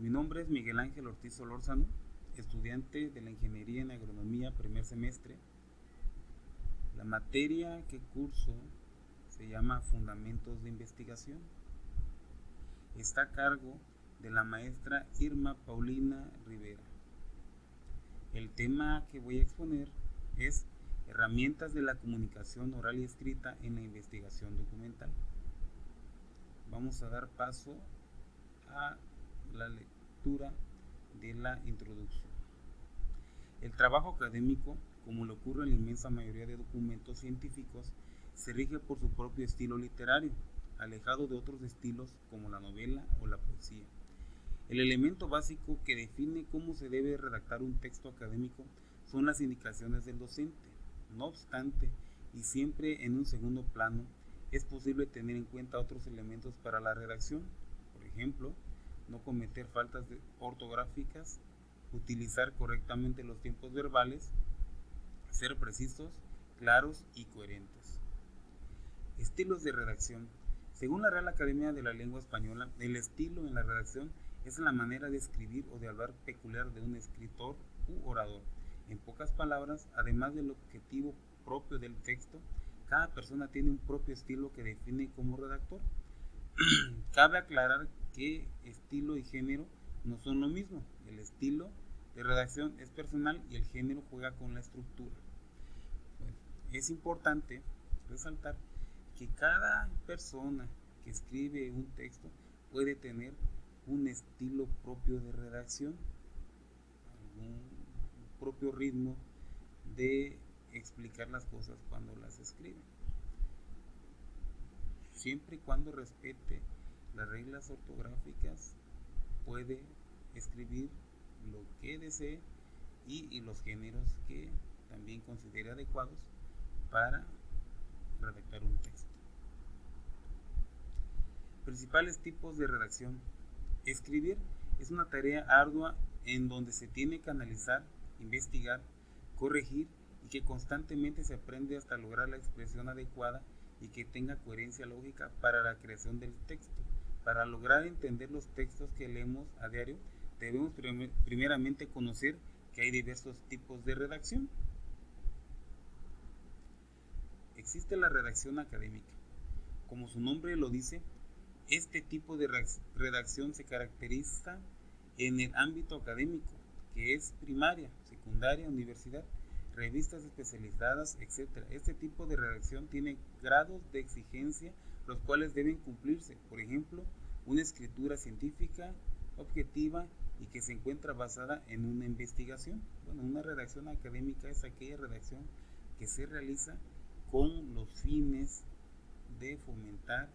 Mi nombre es Miguel Ángel Ortiz Solórzano, estudiante de la Ingeniería en Agronomía primer semestre. La materia que curso se llama Fundamentos de Investigación. Está a cargo de la maestra Irma Paulina Rivera. El tema que voy a exponer es herramientas de la comunicación oral y escrita en la investigación documental. Vamos a dar paso a la lectura de la introducción. El trabajo académico, como le ocurre en la inmensa mayoría de documentos científicos, se rige por su propio estilo literario, alejado de otros estilos como la novela o la poesía. El elemento básico que define cómo se debe redactar un texto académico son las indicaciones del docente. No obstante, y siempre en un segundo plano, es posible tener en cuenta otros elementos para la redacción. Por ejemplo, no cometer faltas ortográficas, utilizar correctamente los tiempos verbales, ser precisos, claros y coherentes. Estilos de redacción. Según la Real Academia de la Lengua Española, el estilo en la redacción es la manera de escribir o de hablar peculiar de un escritor u orador. En pocas palabras, además del objetivo propio del texto, cada persona tiene un propio estilo que define como redactor. Cabe aclarar que estilo y género no son lo mismo. El estilo de redacción es personal y el género juega con la estructura. Es importante resaltar que cada persona que escribe un texto puede tener un estilo propio de redacción, un propio ritmo de explicar las cosas cuando las escribe, siempre y cuando respete las reglas ortográficas. Puede escribir lo que desee y los géneros que también considere adecuados para redactar un texto. Principales tipos de redacción. Escribir es una tarea ardua en donde se tiene que analizar, investigar, corregir y que constantemente se aprende hasta lograr la expresión adecuada y que tenga coherencia lógica para la creación del texto. Para lograr entender los textos que leemos a diario, debemos primeramente conocer que hay diversos tipos de redacción. Existe la redacción académica. Como su nombre lo dice, este tipo de redacción se caracteriza en el ámbito académico, que es primaria, secundaria, universidad, revistas especializadas, etc. Este tipo de redacción tiene grados de exigencia los cuales deben cumplirse. Por ejemplo, una escritura científica, objetiva y que se encuentra basada en una investigación. Bueno, una redacción académica es aquella redacción que se realiza con los fines de fomentar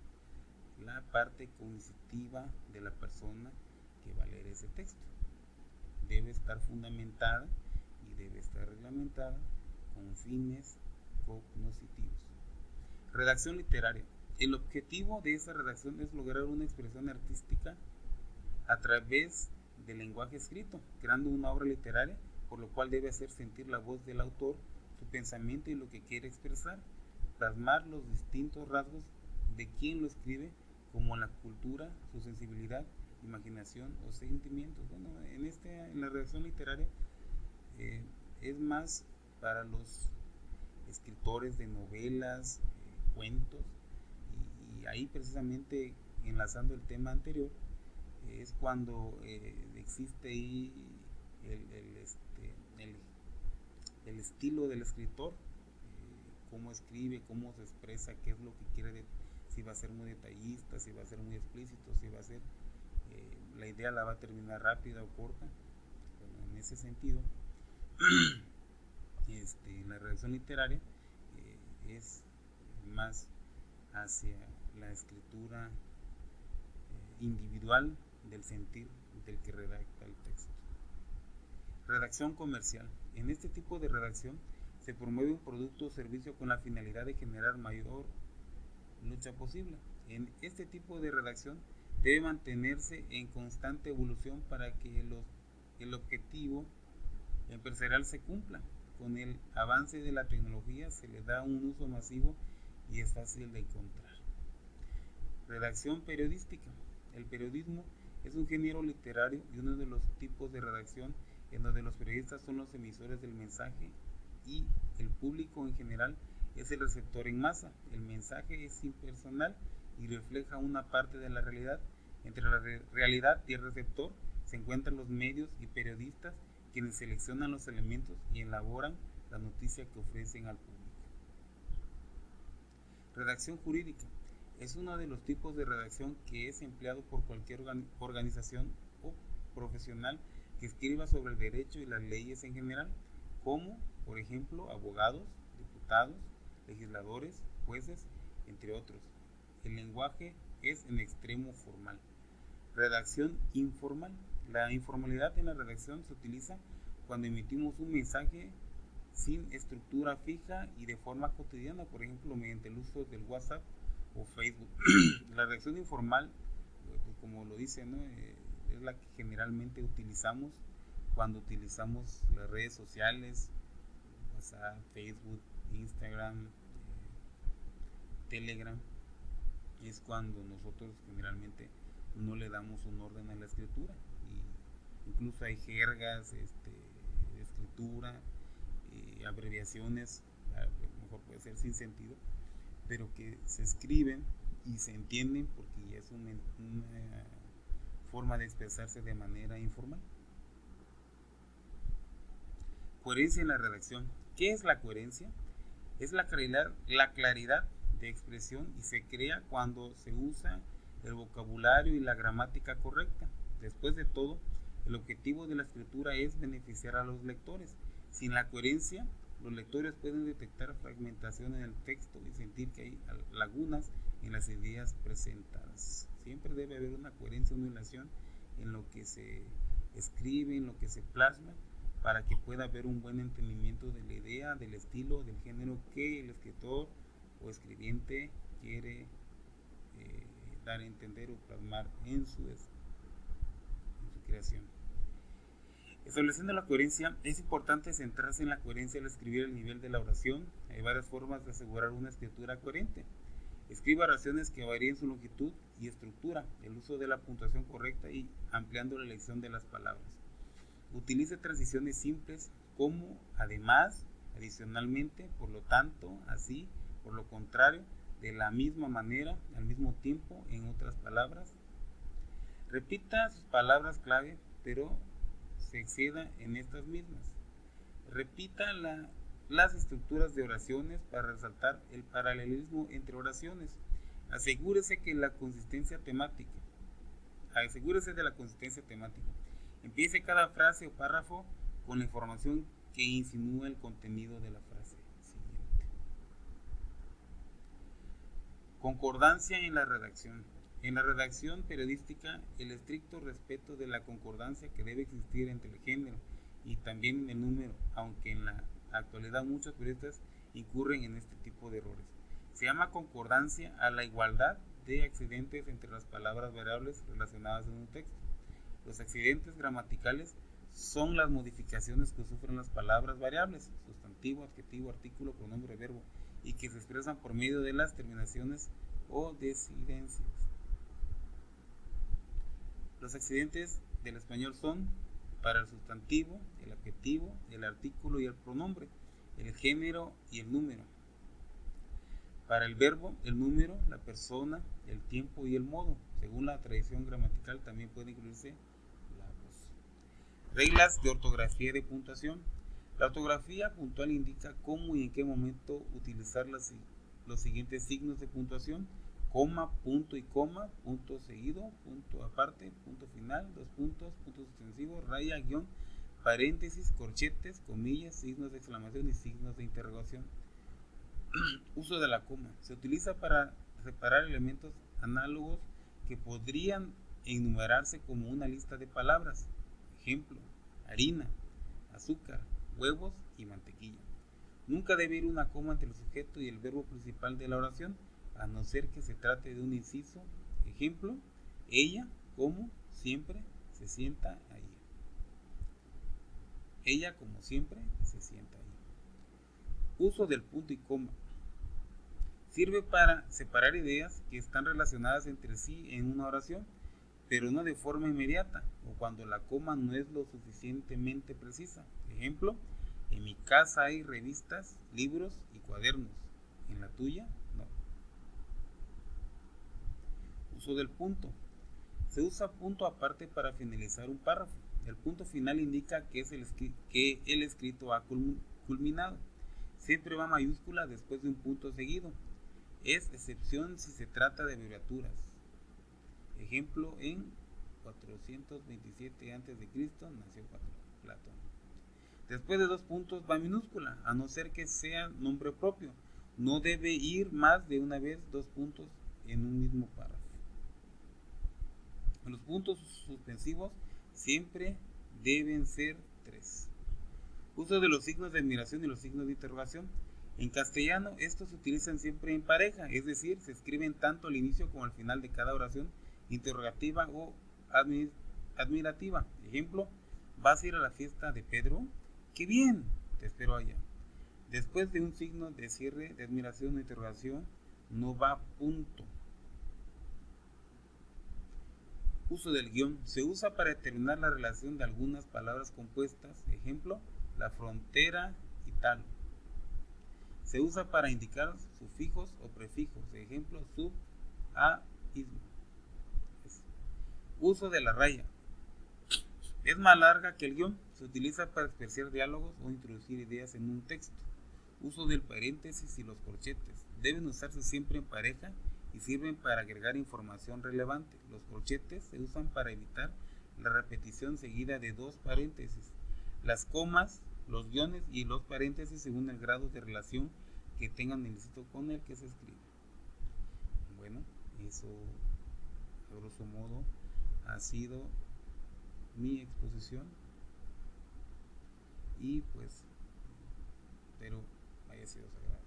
la parte cognitiva de la persona que va a leer ese texto. Debe estar fundamentada y debe estar reglamentada con fines cognitivos. Redacción literaria. El objetivo de esa redacción es lograr una expresión artística a través del lenguaje escrito, creando una obra literaria, por lo cual debe hacer sentir la voz del autor, su pensamiento y lo que quiere expresar, plasmar los distintos rasgos de quien lo escribe, como la cultura, su sensibilidad, imaginación o sentimientos. Bueno, en la redacción literaria es más para los escritores de novelas, cuentos, y ahí precisamente enlazando el tema anterior, es cuando existe ahí el estilo del escritor, cómo escribe, cómo se expresa, qué es lo que quiere, si va a ser muy detallista, si va a ser muy explícito, si va a ser, la idea la va a terminar rápida o corta. Bueno, en ese sentido, la redacción literaria es más hacia la escritura individual del sentir del que redacta el texto. Redacción comercial. En este tipo de redacción se promueve un producto o servicio con la finalidad de generar mayor lucha posible. En este tipo de redacción debe mantenerse en constante evolución para que el objetivo empresarial se cumpla. Con el avance de la tecnología se le da un uso masivo y es fácil de encontrar. Redacción periodística. El periodismo Es un género literario y uno de los tipos de redacción en donde los periodistas son los emisores del mensaje y el público en general es el receptor en masa. El mensaje es impersonal y refleja una parte de la realidad. Entre la realidad y el receptor se encuentran los medios y periodistas quienes seleccionan los elementos y elaboran la noticia que ofrecen al público. Redacción jurídica es uno de los tipos de redacción que es empleado por cualquier organización o profesional que escriba sobre el derecho y las leyes en general, como por ejemplo abogados, diputados, legisladores, jueces, entre otros. El lenguaje es en extremo formal. Redacción informal. La informalidad en la redacción se utiliza cuando emitimos un mensaje sin estructura fija y de forma cotidiana, por ejemplo mediante el uso del WhatsApp o Facebook. La redacción informal, pues como lo dice, ¿no? Es la que generalmente utilizamos cuando utilizamos las redes sociales, WhatsApp, Facebook, Instagram, Telegram. Es cuando nosotros generalmente no le damos un orden a la escritura, y incluso hay jergas de escritura, abreviaciones, a lo mejor puede ser sin sentido, pero que se escriben y se entienden porque ya es una forma de expresarse de manera informal. Coherencia en la redacción. ¿Qué es la coherencia? Es la claridad de expresión y se crea cuando se usa el vocabulario y la gramática correcta. Después de todo, el objetivo de la escritura es beneficiar a los lectores. Sin la coherencia, los lectores pueden detectar fragmentación en el texto y sentir que hay lagunas en las ideas presentadas. Siempre debe haber una coherencia, una relación en lo que se escribe, en lo que se plasma, para que pueda haber un buen entendimiento de la idea, del estilo, del género que el escritor o escribiente quiere dar a entender o plasmar en su creación. Estableciendo la coherencia, es importante centrarse en la coherencia al escribir el nivel de la oración. Hay varias formas de asegurar una escritura coherente. Escriba oraciones que varíen su longitud y estructura, el uso de la puntuación correcta y ampliando la elección de las palabras. Utilice transiciones simples como además, adicionalmente, por lo tanto, así, por lo contrario, de la misma manera, al mismo tiempo, en otras palabras. Repita sus palabras clave, pero se exceda en estas mismas. Repita las estructuras de oraciones para resaltar el paralelismo entre oraciones. Asegúrese de la consistencia temática. Empiece cada frase o párrafo con la información que insinúa el contenido de la frase siguiente. Concordancia en la redacción. En la redacción periodística, el estricto respeto de la concordancia que debe existir entre el género y también en el número, aunque en la actualidad muchos periodistas incurren en este tipo de errores. Se llama concordancia a la igualdad de accidentes entre las palabras variables relacionadas en un texto. Los accidentes gramaticales son las modificaciones que sufren las palabras variables, sustantivo, adjetivo, artículo, pronombre, verbo, y que se expresan por medio de las terminaciones o desidencias. Los accidentes del español son para el sustantivo, el adjetivo, el artículo y el pronombre, el género y el número. Para el verbo, el número, la persona, el tiempo y el modo. Según la tradición gramatical también puede incluirse la voz. Reglas de ortografía y de puntuación. La ortografía puntual indica cómo y en qué momento utilizar los siguientes signos de puntuación: coma, punto y coma, punto seguido, punto aparte, punto final, dos puntos, puntos suspensivos, raya, guión, paréntesis, corchetes, comillas, signos de exclamación y signos de interrogación. Uso de la coma. Se utiliza para separar elementos análogos que podrían enumerarse como una lista de palabras. Ejemplo: harina, azúcar, huevos y mantequilla. Nunca debe ir una coma entre el sujeto y el verbo principal de la oración, a no ser que se trate de un inciso. Ejemplo: ella, como siempre, se sienta ahí. Ella, como siempre, se sienta ahí. Uso del punto y coma. Sirve para separar ideas que están relacionadas entre sí en una oración. pero no de forma inmediata, o cuando la coma no es lo suficientemente precisa. Ejemplo, en mi casa hay revistas, libros y cuadernos. ¿En la tuya? No. Uso del punto. Se usa punto aparte para finalizar un párrafo. El punto final indica que el escrito ha culminado. Siempre va mayúscula después de un punto seguido. Es excepción si se trata de abreviaturas. Ejemplo, en 427 a.C. nació Platón. Después de dos puntos va minúscula, a no ser que sea nombre propio. No debe ir más de una vez dos puntos en un mismo párrafo. Los puntos suspensivos siempre deben ser 3. Uso de los signos de admiración y los signos de interrogación. En castellano estos se utilizan siempre en pareja, es decir, se escriben tanto al inicio como al final de cada oración interrogativa o admirativa. Ejemplo, ¿vas a ir a la fiesta de Pedro? ¡Qué bien! Te espero allá. Después de un signo de cierre de admiración o interrogación, no va punto. Uso del guión. Se usa para determinar la relación de algunas palabras compuestas. Ejemplo, la frontera y tal. Se usa para indicar sufijos o prefijos. Ejemplo, sub, a, ismo. Uso de la raya. Es más larga que el guión. Se utiliza para expresar diálogos o introducir ideas en un texto. Uso del paréntesis y los corchetes. Deben usarse siempre en pareja y sirven para agregar información relevante. Los corchetes se usan para evitar la repetición seguida de dos paréntesis. Las comas, los guiones y los paréntesis según el grado de relación que tengan el escrito con el que se escribe. Bueno, eso a grosso modo ha sido mi exposición y pues espero haya sido agradable.